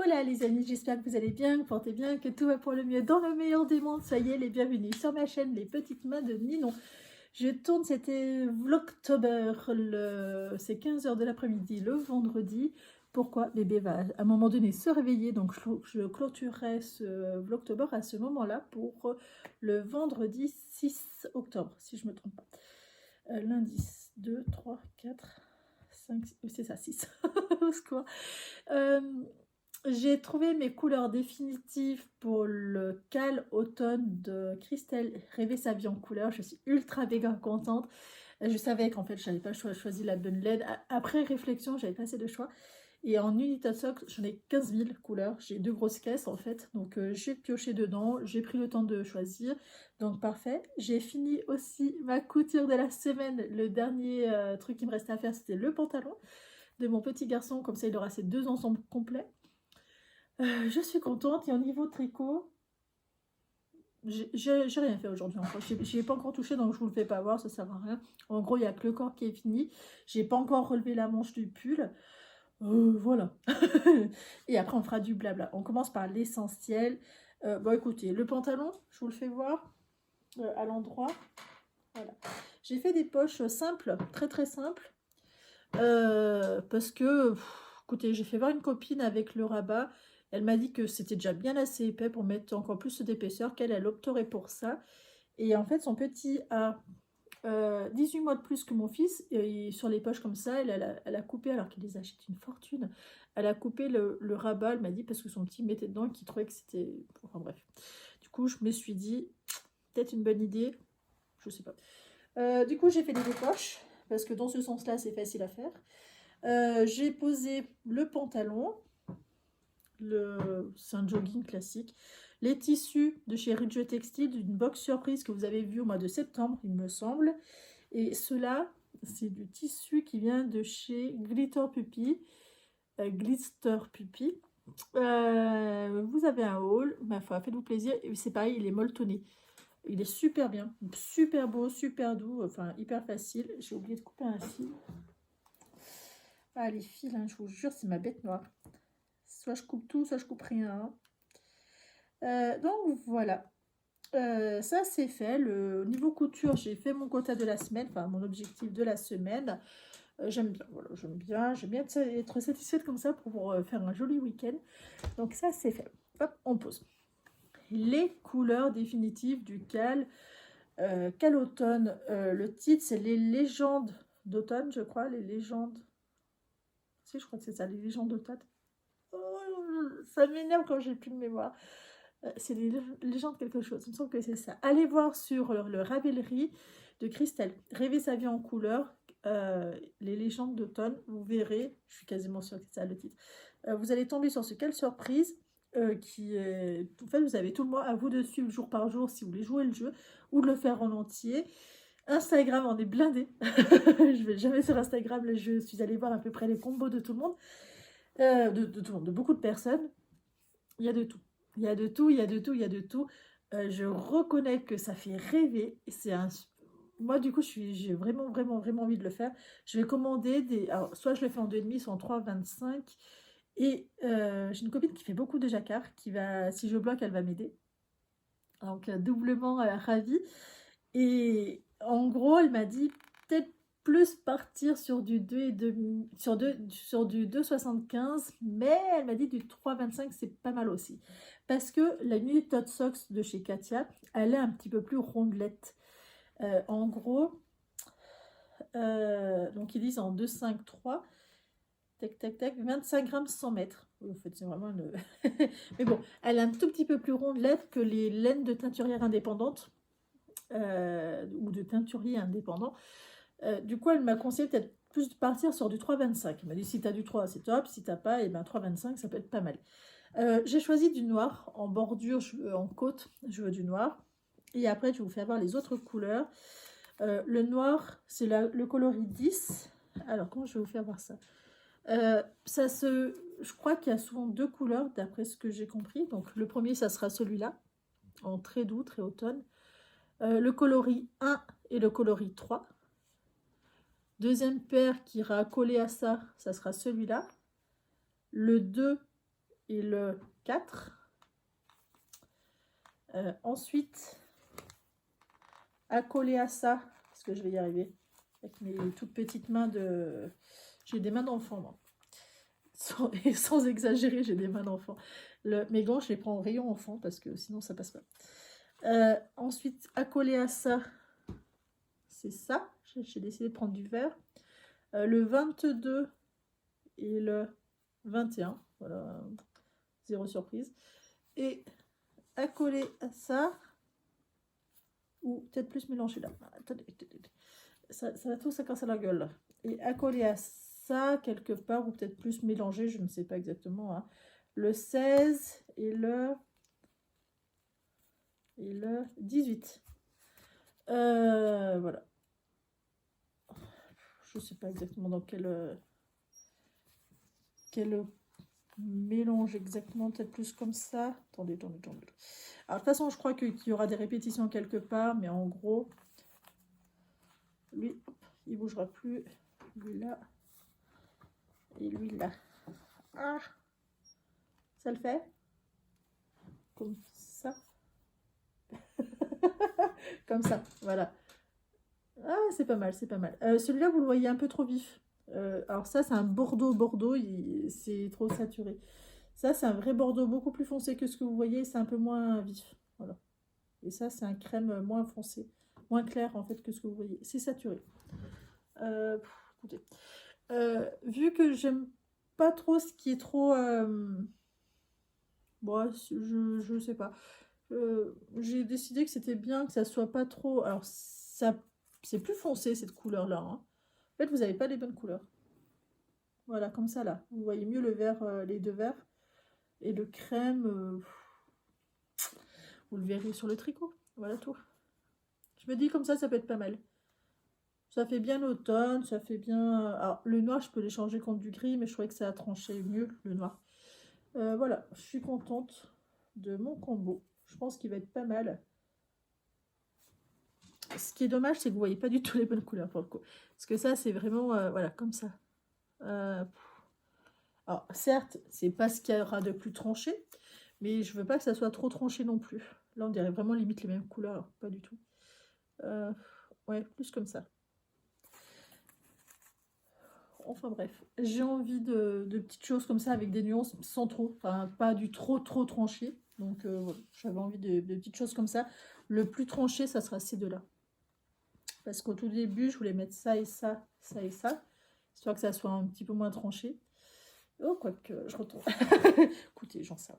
Hola les amis, j'espère que vous allez bien, que vous portez bien, que tout va pour le mieux dans le meilleur des mondes. Soyez les bienvenus sur ma chaîne Les Petites Mains de Ninon. Je tourne, c'était Vlogtober, c'est 15 h de l'après-midi le vendredi. Pourquoi bébé va à un moment donné se réveiller, donc je clôturerai ce Vlogtober à ce moment-là pour le vendredi 6 octobre, si je ne me trompe pas. Lundi 2, 3, 4, 5, c'est ça, 6. Au secours. J'ai trouvé mes couleurs définitives pour le Cal Automne de Christelle Rêver sa vie en couleur. Je suis ultra méga contente. Je savais qu'en fait, je n'avais pas choisi la bonne LED. Après réflexion, j'avais pas assez de choix. Et en United Sock, j'en ai 15 000 couleurs. J'ai 2 grosses caisses en fait. Donc j'ai pioché dedans. J'ai pris le temps de choisir. Donc parfait. J'ai fini aussi ma couture de la semaine. Le dernier truc qui me restait à faire, c'était le pantalon de mon petit garçon. Comme ça, il aura ses 2 ensembles complets. Je suis contente. Et au niveau tricot, j'ai rien fait aujourd'hui encore. J'ai pas encore touché, donc je vous le fais pas voir, ça sert à rien. En gros, il n'y a que le corps qui est fini. J'ai pas encore relevé la manche du pull. Voilà. Et après, on fera du blabla. On commence par l'essentiel. Bon, écoutez, le pantalon, je vous le fais voir à l'endroit. Voilà. J'ai fait des poches simples, très très simples. Parce que, écoutez, j'ai fait voir une copine avec le rabat. Elle m'a dit que c'était déjà bien assez épais pour mettre encore plus d'épaisseur, qu'elle opterait pour ça. Et en fait, son petit a 18 mois de plus que mon fils. Et sur les poches comme ça, elle a coupé, alors qu'il les achète une fortune, elle a coupé le rabat, elle m'a dit, parce que son petit mettait dedans et qu'il trouvait que c'était... Enfin bref. Du coup, je me suis dit, peut-être une bonne idée, je sais pas. Du coup, j'ai fait des poches, parce que dans ce sens-là, c'est facile à faire. J'ai posé le pantalon, c'est un jogging classique, les tissus de chez Ridge Textile, d'une box surprise que vous avez vu au mois de septembre, il me semble. Et cela, c'est du tissu qui vient de chez Glitter Puppy. Vous avez un haul, ma foi, faites-vous plaisir. Et c'est pareil, il est molletonné. Il est super bien, super beau, super doux, enfin hyper facile. J'ai oublié de couper un fil. Ah, les fils, hein, je vous jure, c'est ma bête noire. Soit je coupe tout, soit je coupe rien. Donc voilà. Ça c'est fait. Au niveau couture, j'ai fait mon quota de la semaine, enfin mon objectif de la semaine. J'aime bien, voilà, j'aime bien être satisfaite comme ça pour faire un joli week-end. Donc ça c'est fait. Hop, on pose. Les couleurs définitives du Cal Automne. Le titre c'est les légendes d'automne, je crois, les légendes. Si, je crois que c'est ça, les légendes d'automne. Oh, ça m'énerve quand j'ai plus de mémoire. C'est les légendes quelque chose, il me semble que c'est ça. Allez voir sur le Ravelry de Christelle, Rêver sa vie en couleur, les légendes d'automne, vous verrez, je suis quasiment sûre que c'est ça le titre. Vous allez tomber sur ce Quelle surprise, qui est... En fait, vous avez tout le mois à vous de suivre jour par jour si vous voulez jouer le jeu, ou de le faire en entier. Instagram en est blindé. Je vais jamais sur Instagram, là, je suis allée voir à peu près les combos de tout le monde, de tout le monde, de beaucoup de personnes. Il y a de tout. Il y a de tout, il y a de tout, il y a de tout. Je reconnais que ça fait rêver. Moi, du coup, j'ai vraiment, vraiment, vraiment envie de le faire. Je vais commander des... Alors, soit je le fais en 2,5, soit en 3,25. Et j'ai une copine qui fait beaucoup de jacquard, qui va, si je bloque, elle va m'aider. Donc, doublement ravie. Et en gros, elle m'a dit peut-être plus partir sur du 2,5, sur du 2,75, mais elle m'a dit du 3,25, c'est pas mal aussi. Parce que la United Socks de chez Katia, elle est un petit peu plus rondelette. En gros, donc ils disent en 2,5,3, tac, tac, tac, 25 grammes 100 mètres. En fait, c'est vraiment une... Mais bon, elle est un tout petit peu plus rondelette que les laines de teinturière indépendante. Ou de teinturier indépendant. Du coup, elle m'a conseillé peut-être plus de partir sur du 3,25. Elle m'a dit si tu as du 3, c'est top. Si tu n'as pas, et ben 3,25, ça peut être pas mal. J'ai choisi du noir en bordure, en côte, je veux du noir. Et après, je vais vous faire voir les autres couleurs. Le noir, c'est le coloris 10. Alors, comment je vais vous faire voir ça? Je crois qu'il y a souvent 2 couleurs, d'après ce que j'ai compris. Donc, le premier, ça sera celui-là, en très doux, très automne. Le coloris 1 et le coloris 3. Deuxième paire qui ira coller à ça, ça sera celui-là. Le 2 et le 4. Ensuite, accolé à ça, parce que je vais y arriver, avec mes toutes petites mains de... J'ai des mains d'enfant, moi. Et sans exagérer, j'ai des mains d'enfant. Mes gants, je les prends en rayon enfant, parce que sinon, ça passe pas. Ensuite, accolé à ça, c'est ça. J'ai décidé de prendre du vert. Le 22 et le 21. Voilà, zéro surprise. Et accolé à ça, ou peut-être plus mélangé là. Attendez, ça va tout ça casse à la gueule. Et accolé à ça, quelque part, ou peut-être plus mélangé, je ne sais pas exactement. Hein. Le 16 et le 18. Voilà. Je ne sais pas exactement dans quel mélange exactement, peut-être plus comme ça. Attendez. Alors, de toute façon, je crois qu'il y aura des répétitions quelque part, mais en gros, lui, hop, il ne bougera plus. Lui là, et lui là. Ah, ça le fait? Comme ça. Comme ça, voilà. Ah, c'est pas mal, c'est pas mal. Celui-là, vous le voyez un peu trop vif. Alors ça, c'est un bordeaux, c'est trop saturé. Ça, c'est un vrai bordeaux beaucoup plus foncé que ce que vous voyez, c'est un peu moins vif. Voilà. Et ça, c'est un crème moins foncé, moins clair en fait que ce que vous voyez. C'est saturé. Écoutez, vu que j'aime pas trop ce qui est trop... bon, je sais pas. J'ai décidé que c'était bien que ça soit pas trop... Alors, ça, c'est plus foncé cette couleur-là. Hein. En fait, vous n'avez pas les bonnes couleurs. Voilà, comme ça là. Vous voyez mieux le vert, les deux verts. Et le crème, vous le verrez sur le tricot. Voilà tout. Je me dis comme ça peut être pas mal. Ça fait bien automne, ça fait bien... Alors, le noir, je peux les changer contre du gris, mais je trouvais que ça a tranché mieux, le noir. Voilà, je suis contente de mon combo. Je pense qu'il va être pas mal. Ce qui est dommage, c'est que vous voyez pas du tout les bonnes couleurs pour le coup. Parce que ça, c'est vraiment, voilà, comme ça. Alors, certes, c'est pas ce qu'il y aura de plus tranché, mais je veux pas que ça soit trop tranché non plus. Là, on dirait vraiment limite les mêmes couleurs, pas du tout. Ouais, plus comme ça. Enfin bref, j'ai envie de petites choses comme ça avec des nuances sans trop, enfin pas du trop tranché. Donc voilà, j'avais envie de petites choses comme ça. Le plus tranché, ça sera ces deux-là. Parce qu'au tout début, je voulais mettre ça et ça, ça et ça, histoire que ça soit un petit peu moins tranché. Oh, quoique, je retourne. Écoutez, j'en sais.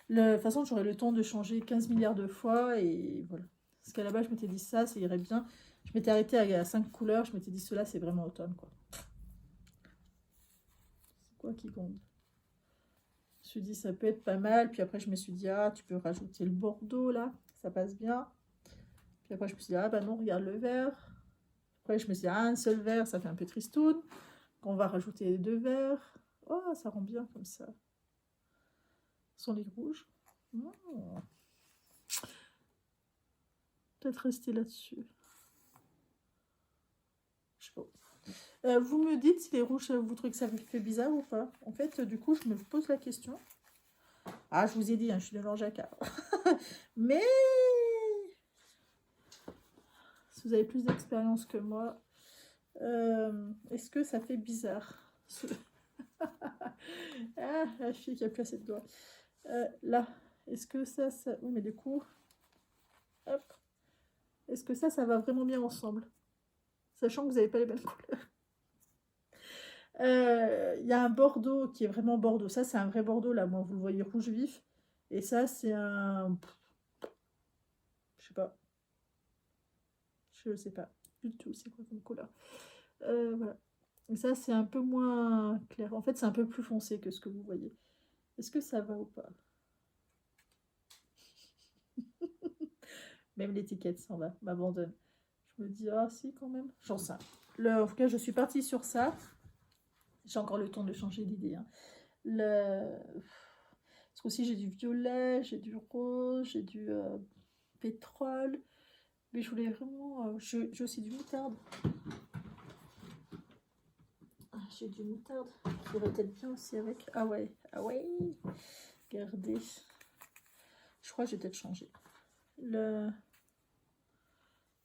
De toute façon, j'aurais le temps de changer 15 milliards de fois et voilà. Parce qu'à la base, je m'étais dit ça irait bien. Je m'étais arrêtée à 5 couleurs, je m'étais dit cela, c'est vraiment automne, quoi. Quoi qui compte. Je me suis dit ça peut être pas mal, puis après je me suis dit ah tu peux rajouter le bordeaux là, ça passe bien. Puis après je me suis dit ah bah non regarde le vert. Après je me suis dit ah un seul vert ça fait un peu tristoun. On va rajouter les deux verts. Oh ça rend bien comme ça. Ce sont les rouges. Peut-être rester là-dessus. Je sais pas. Vous me dites si les rouges, vous trouvez que ça fait bizarre ou pas. En fait, du coup, je me pose la question. Ah, je vous ai dit, hein, je suis de l'Anjacard. Mais si vous avez plus d'expérience que moi, est-ce que ça fait bizarre? Ah, la fille qui a plus assez de doigts. Là, est-ce que ça... Oui, mais du coup... Hop. Est-ce que ça va vraiment bien ensemble? Sachant que vous n'avez pas les mêmes couleurs. Il y a un bordeaux qui est vraiment bordeaux. Ça, c'est un vrai bordeaux, là. Moi, vous le voyez rouge vif. Et ça, c'est un... Je sais pas. Je sais pas du tout c'est quoi comme couleur. Voilà. Et ça, c'est un peu moins clair. En fait, c'est un peu plus foncé que ce que vous voyez. Est-ce que ça va ou pas? Même l'étiquette s'en va, m'abandonne. Je me dis, ah si, quand même. J'en sais. En tout cas, je suis partie sur ça. J'ai encore le temps de changer d'idée. Hein. Parce qu'aussi, j'ai du violet, j'ai du rose, j'ai du pétrole. Mais je voulais vraiment... j'ai aussi du moutarde. Ah, j'ai du moutarde qui irait peut-être bien aussi avec. Ah ouais, ah ouais. regarder. Je crois que j'ai peut-être changé. Le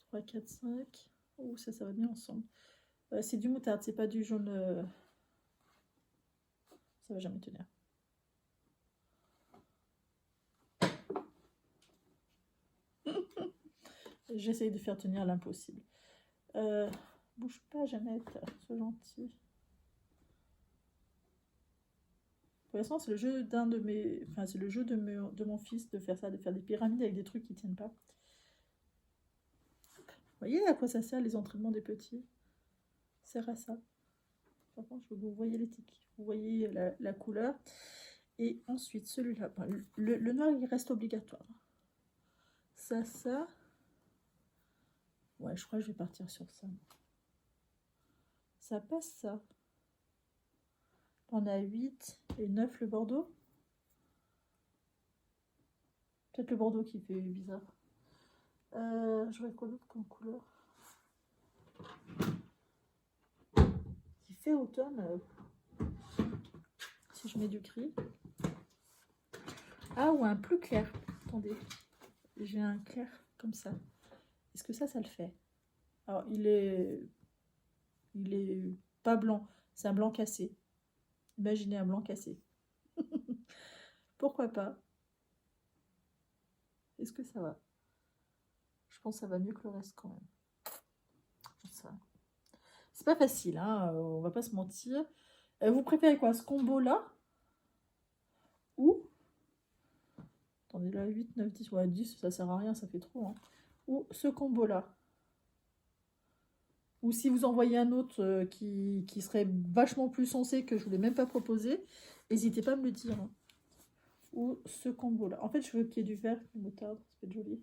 3, 4, 5. Oh, ça va bien ensemble. C'est du moutarde, c'est pas du jaune. Ça va jamais tenir. J'essaye de faire tenir l'impossible. Bouge pas, Jeannette, sois gentille. Pour l'instant, c'est le jeu d'un de mes. Enfin, c'est le jeu de mon fils de faire ça, de faire des pyramides avec des trucs qui tiennent pas. Vous voyez à quoi ça sert les entraînements des petits? Ça sert à ça. Par contre, vous voyez l'éthique, vous voyez la couleur. Et ensuite, celui-là, le noir, il reste obligatoire. Ça. Ouais, je crois que je vais partir sur ça. Ça passe, ça. On a 8 et 9 le Bordeaux. Peut-être le Bordeaux qui fait bizarre. Je vois quoi d'autre comme couleur qui fait automne. Si je mets du gris. Ah, ou un plus clair. Attendez. J'ai un clair comme ça. Est-ce que ça le fait? Alors, il est pas blanc. C'est un blanc cassé. Imaginez un blanc cassé. Pourquoi pas? Est-ce que ça va? Je pense que ça va mieux que le reste quand même. C'est pas facile, hein, on va pas se mentir. Vous préférez quoi? Ce combo-là? Ou... Attendez, là, 8, 9, 10. Ouais, 10, ça sert à rien, ça fait trop. Hein. Ou ce combo-là? Ou si vous envoyez un autre qui serait vachement plus sensé que je ne vous l'ai même pas proposé, n'hésitez pas à me le dire. Hein. Ou ce combo-là. En fait, je veux qu'il y ait du vert, du moutarde, ça peut être joli.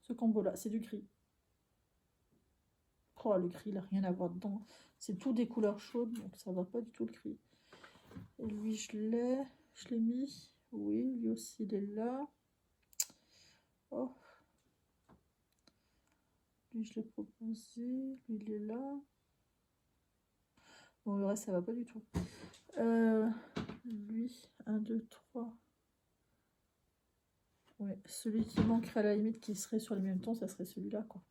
Ce combo-là, c'est du gris. Oh, le gris, il n'a rien à voir dedans. C'est tout des couleurs chaudes, donc ça va pas du tout le gris. Et lui, je l'ai mis. Oui, lui aussi, il est là. Oh. Lui, je l'ai proposé. Lui, il est là. Bon, le reste, ça va pas du tout. Lui, 1, 2, 3. Ouais, celui qui manquerait à la limite, qui serait sur le même ton, ça serait celui-là, quoi.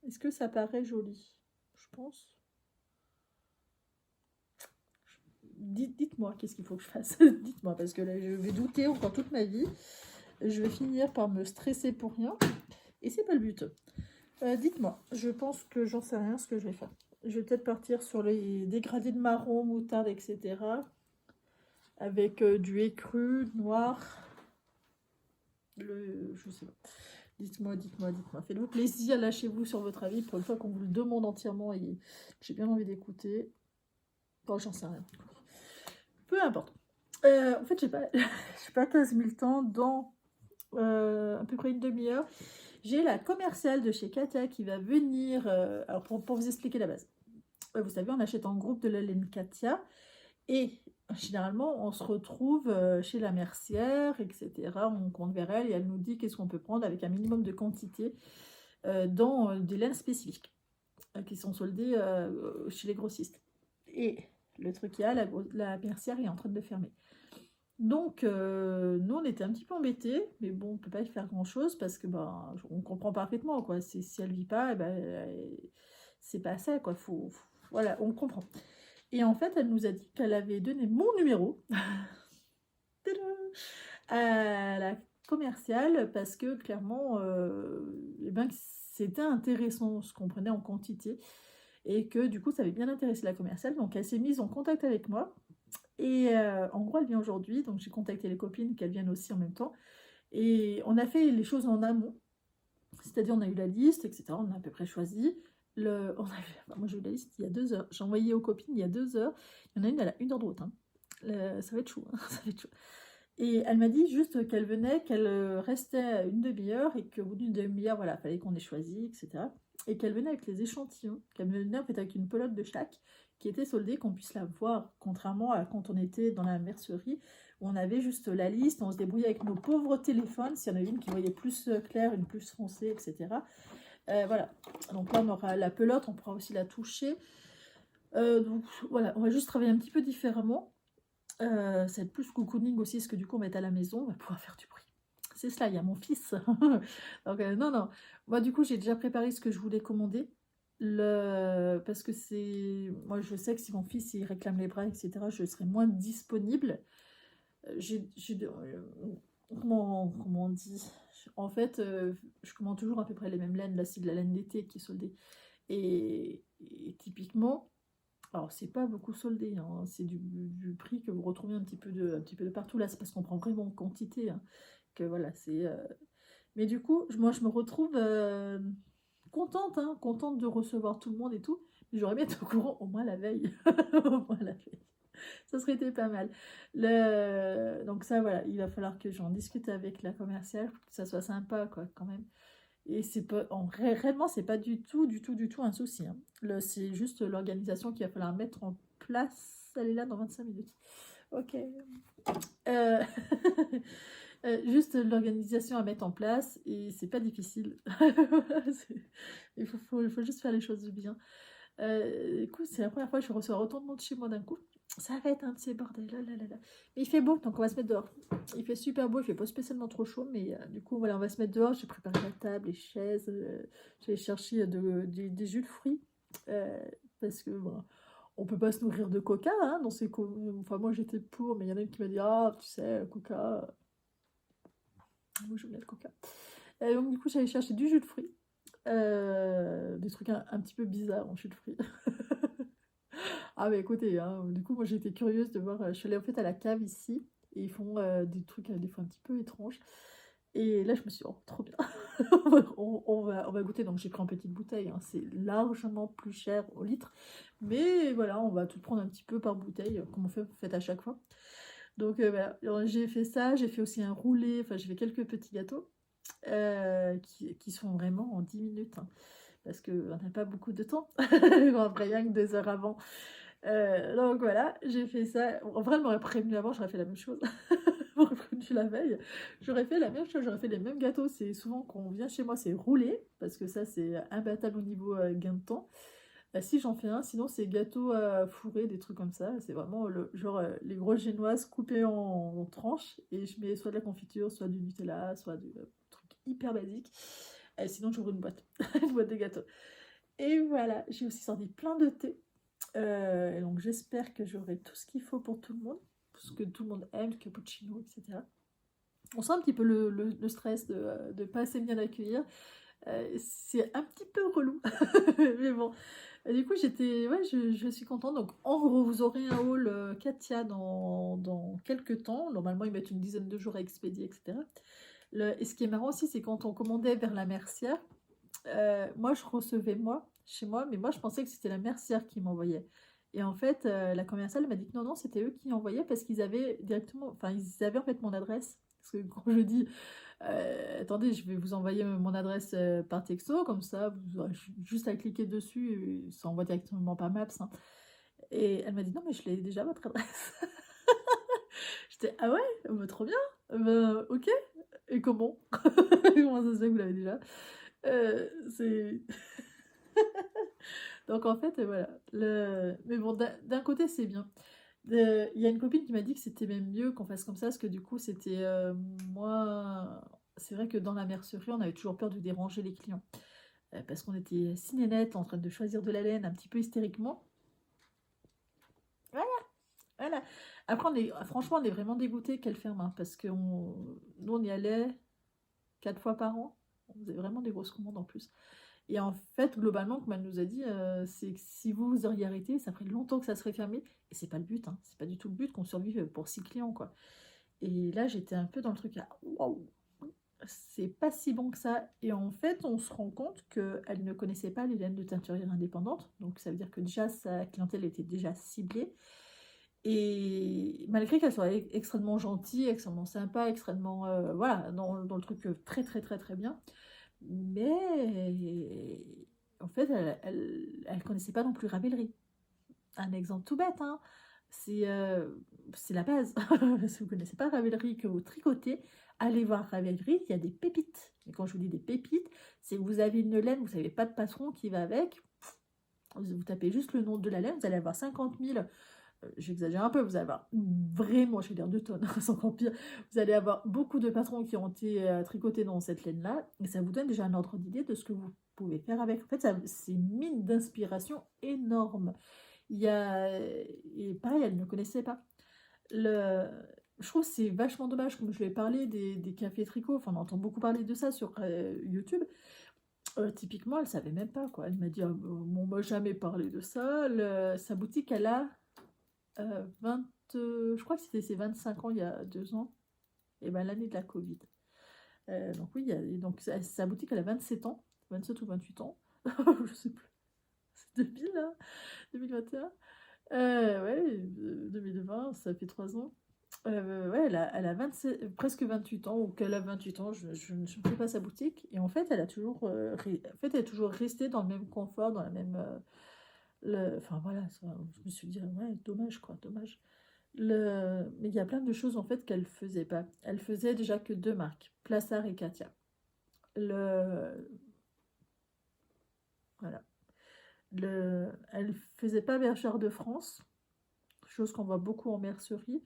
Est-ce que ça paraît joli? Je pense. Dites-moi, qu'est-ce qu'il faut que je fasse? Dites-moi, parce que là, je vais douter encore toute ma vie. Je vais finir par me stresser pour rien. Et c'est pas le but. Dites-moi, je pense que j'en sais rien ce que je vais faire. Je vais peut-être partir sur les dégradés de marron, moutarde, etc. Avec du écru, noir. Je sais pas. Dites-moi. Faites-vous plaisir, lâchez-vous sur votre avis. Pour une fois qu'on vous le demande entièrement et j'ai bien envie d'écouter. Bon, j'en sais rien. Peu importe. En fait, j'ai pas 15 000 temps. Dans à peu près une demi-heure, j'ai la commerciale de chez Katia qui va venir. Alors, pour vous expliquer la base. Vous savez, on achète en groupe de la laine Katia. Et généralement, on se retrouve chez la mercière, etc. On compte vers elle et elle nous dit qu'est-ce qu'on peut prendre avec un minimum de quantité dans des laines spécifiques qui sont soldées chez les grossistes. Et le truc qu'il y a, la mercière est en train de fermer. Donc, nous, on était un petit peu embêtés, mais bon, on ne peut pas y faire grand-chose parce que on comprend parfaitement, quoi. Si elle ne vit pas, c'est pas ça, quoi. Voilà, on comprend. Et en fait, elle nous a dit qu'elle avait donné mon numéro à la commerciale parce que clairement, c'était intéressant ce qu'on prenait en quantité et que du coup, ça avait bien intéressé la commerciale. Donc, elle s'est mise en contact avec moi. Et en gros, elle vient aujourd'hui. Donc, j'ai contacté les copines qu'elles viennent aussi en même temps. Et on a fait les choses en amont. C'est-à-dire, on a eu la liste, etc. On a à peu près choisi. Moi, j'ai eu la liste il y a 2 heures. J'ai envoyé aux copines il y a 2 heures. Il y en a une, elle a 1 heure de route. Hein. Ça va être chaud. Hein. Ça va être chaud. Et elle m'a dit juste qu'elle venait, qu'elle restait une demi-heure et qu'au bout d'une demi-heure, voilà, il fallait qu'on ait choisi, etc. Et qu'elle venait avec les échantillons, qu'elle venait en fait avec une pelote de chaque qui était soldée, qu'on puisse la voir, contrairement à quand on était dans la mercerie, où on avait juste la liste, on se débrouillait avec nos pauvres téléphones, s'il y en avait une qui voyait plus clair, une plus foncée, etc. Voilà, donc là on aura la pelote, on pourra aussi la toucher. Donc voilà, on va juste travailler un petit peu différemment. Ça va être plus cocooning aussi, parce que du coup, on va être à la maison, on va pouvoir faire du bruit. C'est cela, il y a mon fils. Donc, non, non. Moi, du coup, j'ai déjà préparé ce que je voulais commander. Parce que c'est... Moi, je sais que si mon fils, il réclame les bras, etc., je serai moins disponible. Comment on dit? En fait, je commande toujours à peu près les mêmes laines. Là, c'est de la laine d'été qui est soldée. Et typiquement... Alors, c'est pas beaucoup soldé, hein, c'est du prix que vous retrouvez un petit peu de partout. Là, c'est parce qu'on prend vraiment en quantité, hein, que voilà, c'est... Mais du coup, moi, je me retrouve contente, hein, contente de recevoir tout le monde et tout. Mais j'aurais bien été au courant au moins la veille. Au moins la veille. Ça serait été pas mal. Donc ça, voilà, il va falloir que j'en discute avec la commerciale pour que ça soit sympa, quoi, quand même. Et c'est pas, réellement, c'est pas du tout un souci, hein. C'est juste l'organisation qu'il va falloir mettre en place. Elle est là dans 25 minutes. Ok. Euh, juste l'organisation à mettre en place et c'est pas difficile. Il faut juste faire les choses bien. Écoute, c'est la première fois que je reçois autant de monde chez moi d'un coup. Ça va être un de ces bordels. Là, là, là, là. Mais il fait beau, donc on va se mettre dehors. Il fait super beau, il fait pas spécialement trop chaud, mais du coup, voilà, on va se mettre dehors. J'ai préparé la table, les chaises. J'ai cherché des jus de fruits. euh, Parce que, bon, on peut pas se nourrir de coca, hein, dans ces enfin, moi j'étais pour, mais il y en a une qui m'a dit, ah, tu sais, coca. Moi, je bien le coca. Donc, du coup, j'allais chercher du jus de fruits. Des trucs un petit peu bizarres en jus de fruits. Ah, mais écoutez, hein, du coup, moi j'étais curieuse de voir. Je suis allée en fait à la cave ici, et ils font des trucs des fois un petit peu étranges. Et là, je me suis dit, oh, trop bien. On va goûter. Donc, j'ai pris en petite bouteille, hein. C'est largement plus cher au litre. Mais voilà, on va tout prendre un petit peu par bouteille, comme on fait à chaque fois. Donc, voilà. Alors, j'ai fait ça. J'ai fait aussi un roulé. Enfin, j'ai fait quelques petits gâteaux qui sont vraiment en 10 minutes, hein, parce qu'on n'a pas beaucoup de temps. Après, rien que 2 heures avant. Donc voilà, j'ai fait ça. En vrai, elle m'aurait prévenu avant, j'aurais fait la même chose. Elle m'aurait prévenu la veille, j'aurais fait la même chose, j'aurais fait les mêmes gâteaux. C'est souvent quand on vient chez moi, c'est roulé, parce que ça, c'est imbattable au niveau gain de temps. Si j'en fais un, sinon c'est gâteau fourré, des trucs comme ça. C'est vraiment le genre les grosses génoises coupées en tranches, et je mets soit de la confiture, soit du Nutella, soit du truc hyper basique. Sinon, j'ouvre une boîte, une boîte de gâteaux. Et voilà, j'ai aussi sorti plein de thé. Et donc j'espère que j'aurai tout ce qu'il faut pour tout le monde, ce que tout le monde aime, le cappuccino, etc. On sent un petit peu le stress de ne pas assez bien accueillir. C'est un petit peu relou, mais bon. Et du coup, ouais, je suis contente. Donc, en gros, vous aurez un haul Katia dans quelques temps. Normalement, ils mettent une dizaine de jours à expédier, etc. Et ce qui est marrant aussi, c'est quand on commandait vers la mercière, moi, je recevais chez moi, mais moi, je pensais que c'était la mercière qui m'envoyait. Et en fait, la commerciale m'a dit que non, non, c'était eux qui envoyaient parce qu'ils avaient directement, enfin, ils avaient en fait mon adresse. Parce que quand je dis, attendez, je vais vous envoyer mon adresse par texto, comme ça, vous aurez juste à cliquer dessus, et ça envoie directement par Maps, hein. Et elle m'a dit, non, mais je l'ai déjà, votre adresse. J'étais, ah ouais, bah, trop bien, ok, et comment? Comment ça se fait que vous l'avez déjà? C'est... Donc en fait, voilà. Mais bon, d'un côté, c'est bien. Il y a une copine qui m'a dit que c'était même mieux qu'on fasse comme ça, parce que du coup, c'était moins... C'est vrai que dans la mercerie, on avait toujours peur de déranger les clients. Parce qu'on était si nénette, en train de choisir de la laine, un petit peu hystériquement. Voilà, voilà. Après, franchement, on est vraiment dégoûtés qu'elle ferme, hein, parce que nous, on y allait 4 fois par an. On faisait vraiment des grosses commandes en plus. Et en fait, globalement, comme elle nous a dit, c'est que si vous vous auriez arrêté, ça ferait longtemps que ça serait fermé. Et c'est pas le but, hein. C'est pas du tout le but qu'on survive pour 6 clients, quoi. Et là, j'étais un peu dans le truc là. Waouh, c'est pas si bon que ça. Et en fait, on se rend compte qu'elle ne connaissait pas les laines de teinturière indépendantes. Donc, ça veut dire que déjà, sa clientèle était déjà ciblée. Et malgré qu'elle soit extrêmement gentille, extrêmement sympa, extrêmement, voilà, dans le truc très, très, très, très bien. Mais en fait, elle connaissait pas non plus Ravelry. Un exemple tout bête, hein. C'est la base. Si vous ne connaissez pas Ravelry, que vous tricotez, allez voir Ravelry, il y a des pépites. Et quand je vous dis des pépites, c'est que vous avez une laine, vous savez pas de patron qui va avec. Vous tapez juste le nom de la laine, vous allez avoir 50 000 j'exagère un peu, vous allez avoir vraiment, je vais dire 2 tonnes, c'est encore pire, vous allez avoir beaucoup de patrons qui ont été tricotés dans cette laine-là, et ça vous donne déjà un ordre d'idée de ce que vous pouvez faire avec. En fait, c'est une mine d'inspiration énorme. Il y a, et pareil, elle ne connaissait pas. Le, je trouve que c'est vachement dommage, comme je lui ai parlé des cafés tricot, enfin on entend beaucoup parler de ça sur YouTube. Typiquement, elle savait même pas quoi. Elle m'a dit ah, bon, on m'a jamais parlé de ça. Sa boutique, elle a 20, je crois que c'était ses 25 ans il y a 2 ans, et ben l'année de la Covid. Donc oui, donc sa boutique, elle a 27 ans, 27 ou 28 ans, je sais plus. C'est 2000 là, 2021. Ouais, 2020, ça fait 3 ans. Ouais, elle a 27, presque 28 ans, ou qu'elle a 28 ans, je ne sais pas sa boutique. Et en fait, elle a toujours, en fait, elle est toujours restée dans le même confort, dans la même. Enfin voilà, je me suis dit, ouais, dommage quoi, dommage. Mais il y a plein de choses en fait qu'elle faisait pas. Elle faisait déjà que 2 marques, Plassard et Katia. Le, voilà. Elle faisait pas Bergère de France, chose qu'on voit beaucoup en mercerie.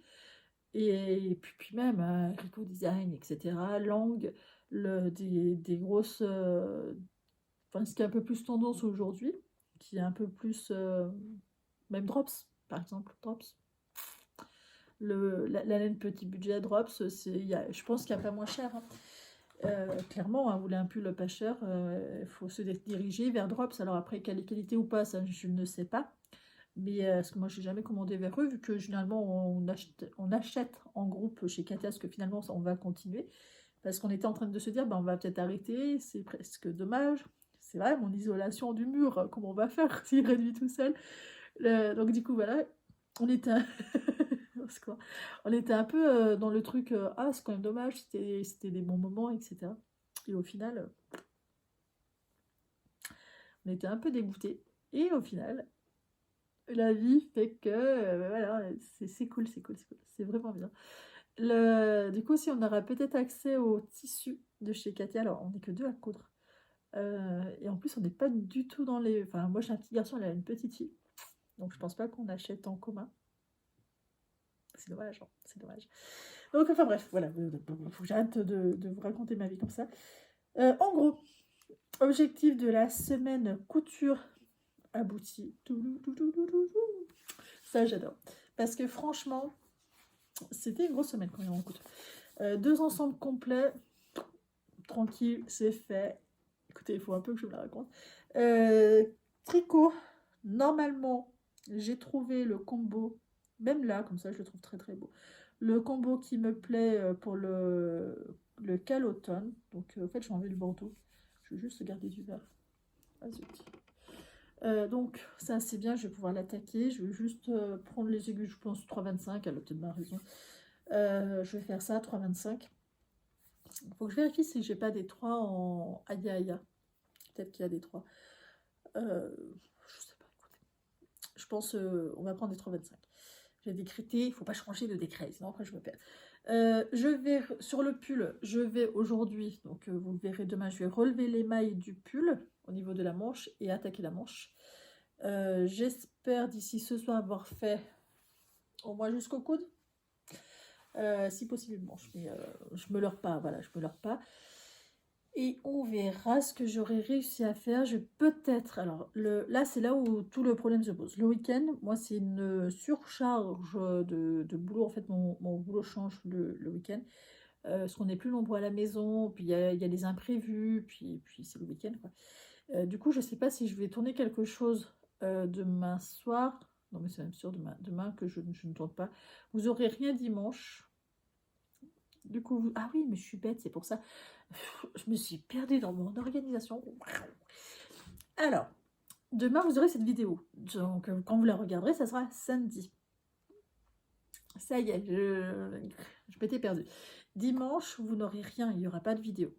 Et puis même Rico Design, etc. Langue, des grosses. Enfin, ce qui est un peu plus tendance aujourd'hui, qui est un peu plus. Même Drops, par exemple. Drops. La laine petit budget Drops, je pense qu'il n'y a pas moins cher. Hein. Clairement, hein, vous voulez un pull pas cher, il faut se diriger vers Drops. Alors après, quelle est qualité ou pas, ça je ne sais pas. Mais parce que moi, je n'ai jamais commandé vers eux, vu que généralement, on achète en groupe chez Katia, parce que finalement, on va continuer. Parce qu'on était en train de se dire, ben, on va peut-être arrêter, c'est presque dommage. C'est vrai, mon isolation du mur, comment on va faire s'il réduit tout seul. Donc du coup, voilà, on était un, on était un peu dans le truc, ah, c'est quand même dommage, c'était des bons moments, etc. Et au final, on était un peu dégoûtés. Et au final, la vie fait que, voilà, c'est cool, c'est cool, c'est cool. C'est vraiment bien. Du coup, si on aura peut-être accès au tissu de chez Katia, alors on n'est que 2 à coudre. Et en plus, on n'est pas du tout dans les. Enfin, moi j'ai un petit garçon, elle a une petite fille. Donc je pense pas qu'on achète en commun. C'est dommage, hein, c'est dommage. Donc, enfin bref, voilà. Faut que j'arrête de vous raconter ma vie comme ça. En gros, objectif de la semaine couture abouti. Ça, j'adore. Parce que franchement, c'était une grosse semaine quand même en couture. 2 ensembles complets, tranquille, c'est fait. Écoutez, il faut un peu que je vous la raconte. Tricot, normalement, j'ai trouvé le combo, même là, comme ça, je le trouve très très beau. Le combo qui me plaît pour le cal-automne. Donc, en fait, j'ai enlevé le bandeau. Je vais juste garder du vert. Ah, zut. Donc, ça, c'est bien, je vais pouvoir l'attaquer. Je vais juste prendre les aiguilles, je pense 3,25, elle a peut-être ma raison. Je vais faire ça, 3,25. Il faut que je vérifie si j'ai pas des 3 en Aya Aya. Peut-être qu'il y a des 3. Je sais pas, écoutez. Je pense on va prendre des 3,25. J'ai décrété, il ne faut pas changer de décret, sinon après je me perds. Je vais sur le pull, je vais aujourd'hui, donc vous le verrez demain, je vais relever les mailles du pull au niveau de la manche et attaquer la manche. J'espère d'ici ce soir avoir fait au moins jusqu'au coude. Si possible une manche, mais je me leurre pas, voilà, je me leurre pas. Et on verra ce que j'aurais réussi à faire. Je peut-être... Alors, là, c'est là où tout le problème se pose. Le week-end, moi, c'est une surcharge de boulot. En fait, mon boulot change le week-end. Parce qu'on est plus nombreux à la maison, puis il y a des imprévus, puis c'est le week-end, quoi. Du coup, je ne sais pas si je vais tourner quelque chose demain soir. Non, mais c'est même sûr, demain que je ne tourne pas. Vous aurez rien dimanche. Du coup, ah oui, mais je suis bête, c'est pour ça. Je me suis perdue dans mon organisation. Alors, demain, vous aurez cette vidéo. Donc, quand vous la regarderez, ça sera samedi. Ça y est, je m'étais perdue. Dimanche, vous n'aurez rien, il n'y aura pas de vidéo.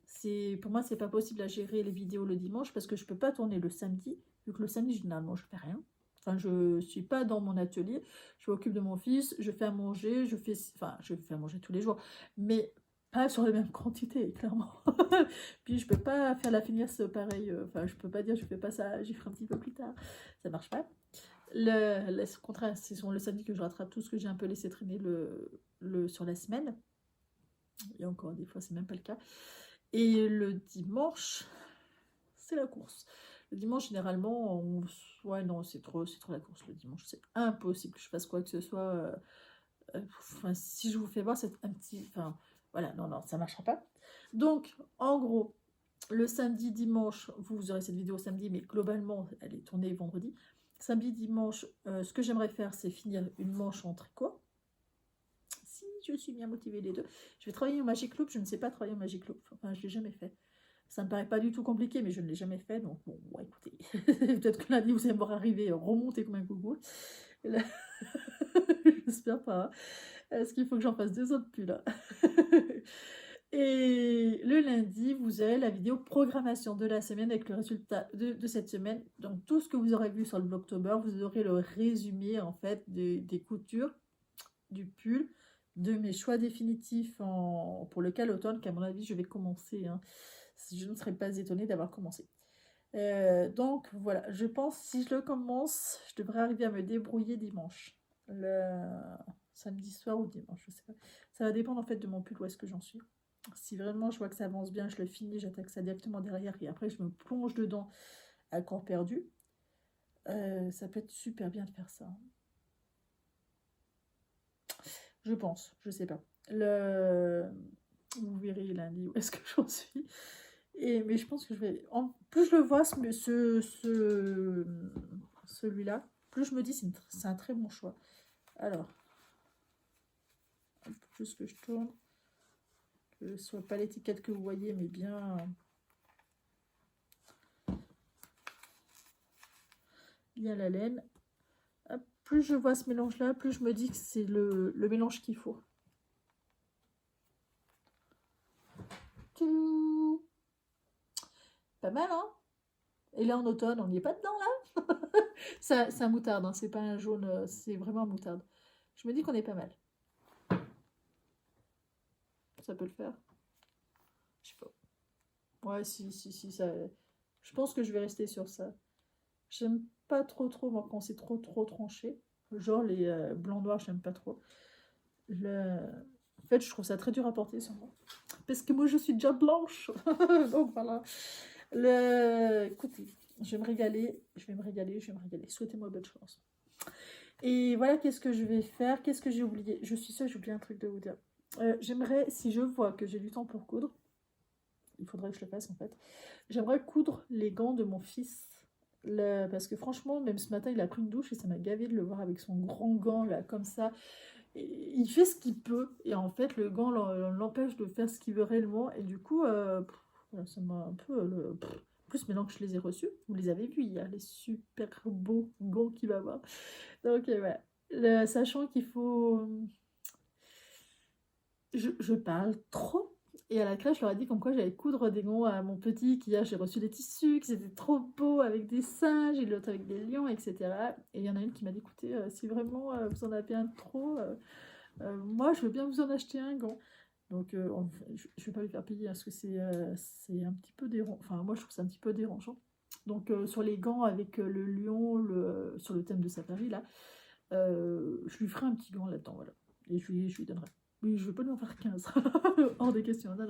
Pour moi, c'est pas possible à gérer les vidéos le dimanche parce que je peux pas tourner le samedi, vu que le samedi, généralement, je fais rien. Enfin, je suis pas dans mon atelier, je m'occupe de mon fils, je fais à manger, je fais à manger tous les jours, mais pas sur les mêmes quantités, clairement. Puis je peux pas faire la finesse pareil, enfin, je peux pas dire je fais pas ça, j'y ferai un petit peu plus tard, ça marche pas. Le contraire, c'est sur le samedi que je rattrape tout ce que j'ai un peu laissé traîner sur la semaine. Et encore des fois, c'est même pas le cas. Et le dimanche, c'est la course. Le dimanche, généralement, ouais, non, c'est trop la course le dimanche. C'est impossible que je fasse quoi que ce soit. Enfin, si je vous fais voir, c'est un petit... Enfin, voilà, non, ça marchera pas. Donc, en gros, le samedi, dimanche, vous aurez cette vidéo samedi, mais globalement, elle est tournée vendredi. Samedi, dimanche, ce que j'aimerais faire, c'est finir une manche en tricot. Si je suis bien motivée les deux. Je vais travailler au Magic Loop. Je ne sais pas travailler au Magic Loop. Enfin, je ne l'ai jamais fait. Ça me paraît pas du tout compliqué, mais je ne l'ai jamais fait. Donc, bon, ouais, écoutez. Peut-être que lundi, vous allez me voir arriver, remonter comme un coucou. J'espère pas. Est-ce qu'il faut que j'en fasse 2 autres pulls là? Et le lundi, vous aurez la vidéo programmation de la semaine avec le résultat de cette semaine. Donc, tout ce que vous aurez vu sur le Vlogtober, vous aurez le résumé en fait des coutures du pull, de mes choix définitifs pour le cas l'automne, qu'à mon avis, je vais commencer. Hein. Je ne serais pas étonnée d'avoir commencé. Donc, voilà, je pense si je le commence, je devrais arriver à me débrouiller dimanche. Le samedi soir ou dimanche, je sais pas. Ça va dépendre en fait de mon pull, où est-ce que j'en suis. Si vraiment je vois que ça avance bien, je le finis, j'attaque ça directement derrière et après je me plonge dedans à corps perdu. Ça peut être super bien de faire ça. Je pense, je sais pas. Vous verrez lundi où est-ce que j'en suis. Mais je pense que je vais... Plus je le vois, celui-là, plus je me dis c'est un très bon choix. Alors, juste que je tourne. Que ce soit pas l'étiquette que vous voyez, mais bien la laine. Hop, plus je vois ce mélange-là, plus je me dis que c'est le mélange qu'il faut. Pas mal, hein? Et là, en automne, on n'y est pas dedans, là? C'est un moutarde, hein, c'est pas un jaune, c'est vraiment un moutarde. Je me dis qu'on est pas mal. Ça peut le faire. Je sais pas. Ouais, si, ça... Je pense que je vais rester sur ça. J'aime pas trop, moi, quand c'est trop tranché. Genre, les blancs-noirs, j'aime pas trop. En fait, je trouve ça très dur à porter sur moi. Parce que moi, je suis déjà blanche. Donc, voilà. Écoutez, je vais me régaler. Souhaitez-moi bonne chance. Et voilà, qu'est-ce que je vais faire? Qu'est-ce que j'ai oublié? Je suis sûre, j'ai oublié un truc de vous dire. J'aimerais, si je vois que j'ai du temps pour coudre, il faudrait que je le fasse en fait, j'aimerais coudre les gants de mon fils. Parce que franchement, même ce matin, il a pris une douche et ça m'a gavé de le voir avec son grand gant là, comme ça. Et il fait ce qu'il peut. Et en fait, le gant l'empêche de faire ce qu'il veut réellement. Et du coup, ça m'a un peu... En plus, maintenant que je les ai reçus, vous les avez vus hier, les super beaux gants qu'il va avoir. Donc voilà. Sachant qu'il faut... Je parle trop. Et à la crèche, je leur ai dit comme quoi j'allais coudre des gants à mon petit, qu'hier j'ai reçu des tissus, que c'était trop beau avec des singes, et l'autre avec des lions, etc. Et il y en a une qui m'a dit, écoutez, si vraiment vous en avez un trop, moi je veux bien vous en acheter un gant. Donc je ne vais pas lui faire payer parce que c'est un petit peu dérangeant. Enfin, moi je trouve ça un petit peu dérangeant. Donc sur les gants avec le lion, sur le thème de safari, là, je lui ferai un petit gant là-dedans, voilà. Et je lui donnerai. Oui, je ne veux pas lui en faire 15. Hors des questions. Non.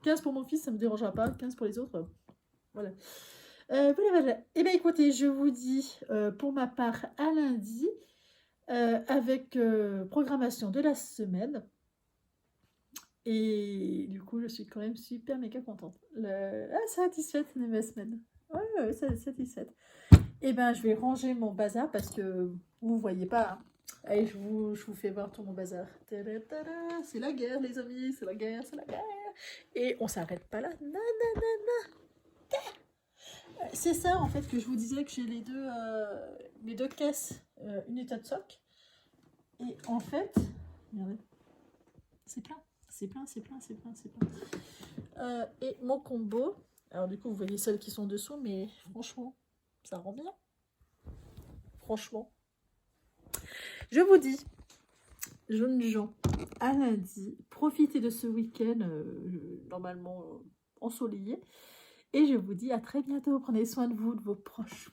15 pour mon fils, ça ne me dérangera pas. 15 pour les autres, voilà. Voilà. Eh bien, écoutez, je vous dis pour ma part à lundi, avec programmation de la semaine. Et du coup, je suis quand même super méga contente. Satisfaite de ma semaine. Ouais, satisfaite. Eh bien, je vais ranger mon bazar parce que vous ne voyez pas. Hein. Allez, je vous fais voir tout mon bazar. C'est la guerre, les amis, c'est la guerre. Et on s'arrête pas là. C'est ça, en fait, que je vous disais que j'ai les deux caisses, une état de soc. Et en fait, regardez, c'est plein. Et mon combo, alors du coup, vous voyez celles qui sont dessous, mais franchement, ça rend bien. Franchement. Je vous dis, jeunes gens, à lundi, profitez de ce week-end normalement ensoleillé. Et je vous dis à très bientôt. Prenez soin de vous, de vos proches.